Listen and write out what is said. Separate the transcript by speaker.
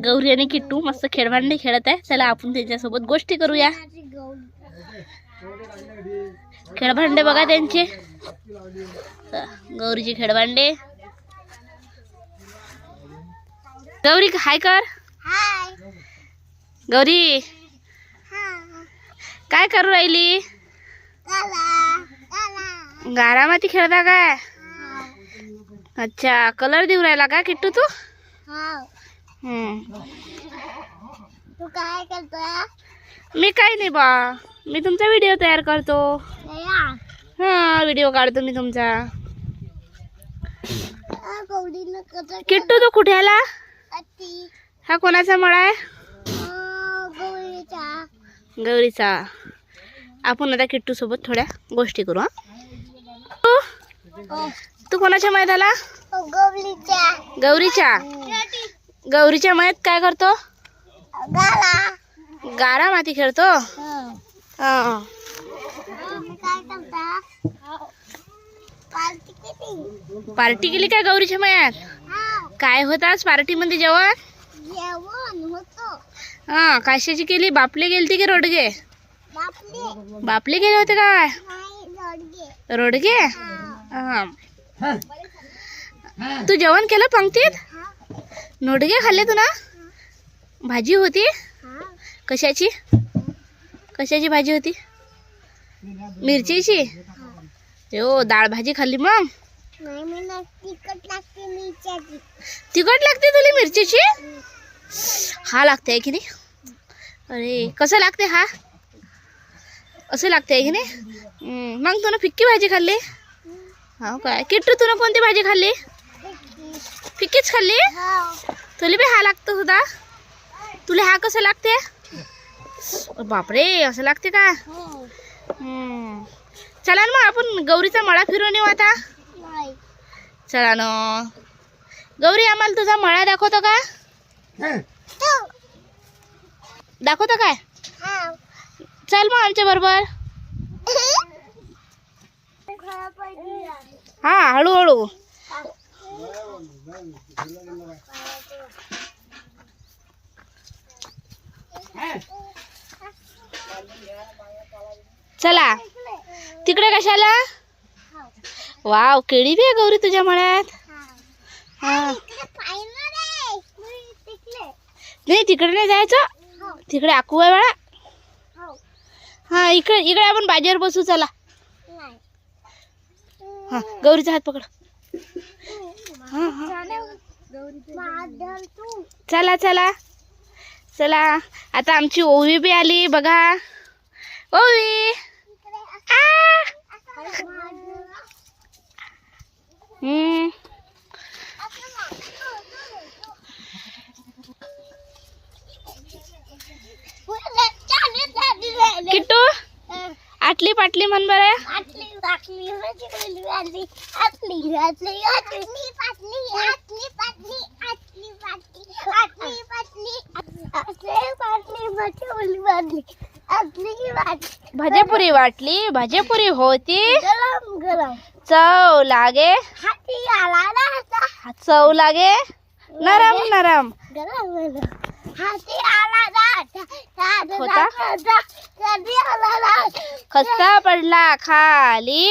Speaker 1: गौरी आणि किट्टू मस्त खेळभांडे खेळत आहे. चला आपण त्यांच्यासोबत गोष्टी करूया. खेळभांडे बघा त्यांचे. गौरीचे खेळभांडे. गौरी हाय कर. गौरी काय करू राहिली? गारामाती खेळता काय? अच्छा, कलर देऊ राहिला का किट्टू तू?
Speaker 2: तू काय करतोय?
Speaker 1: मी काही नाही बा, मी तुमचा व्हिडिओ तयार करतो. हा, व्हिडिओ काढतो मी तुमचा. किट्टू तू कुठे आला? हा कोणाचा मळा आहे? गौरीचा. आपण आता किट्टू सोबत थोड्या गोष्टी करू. तू कोणाच्या मळ्यात आला? गौरीच्या. गौरीच्या मळ्यात काय करतो? गारा माती खेळतो. पार्टी केली काय गौरीच्या मळ्यात? काय होत आज पार्टी मध्ये जेवण? हा, कशाची केली? बापले गेलती की रोडगे? बापले गेले होते काय? रोडगे. हा, तू जेवण केलं पंक्तीत? नोडगे खाल्ले तू ना? भाजी होती? कशाची? कशाची भाजी होती? मिरचीची. हो, डाळ भाजी खाल्ली मग? तिखट लागते तुला मिरचीची? हा लागते आहे की नाही? अरे कसं लागते हा? असं लागते आहे की नाही? मग तू ना फिक्की भाजी खाल्ली? हो काय? किट्टू तू ना कोणती भाजी खाल्ली? फिक्कीच खाल्ली? तुला बी हा लागतो सुद्धा? तुला हा कसं लागते? बापरे, असं लागते का? चला ना मग आपण गौरीचा मळा फिरून येऊ आता. चला ना. गौरी, आम्हाला तुझा मळा दाखवतो का? दाखवतो काय? चल मग आमच्या बरोबर. हा, हळूहळू. चला. तिकडे कशाला? वाव, केळी बी आहे गौरी तुझ्या मळ्यात. हा, नाही तिकडे नाही जायचं. तिकडे आकू आहे बाळा. हा, इकडे इकडे आपण बाजीवर बसू. चला. हा, गौरीचा हात पकड. हा हा, चला चला चला. आता आमची ओवी बी आली बघा. ओवी. किट्टू, आटली पाटली म्हण बरं. भजेपुरी वाटली, भजेपुरी होती. चव लागे, चव लागे. नरम नरम होता. खस्ता पडला खाली.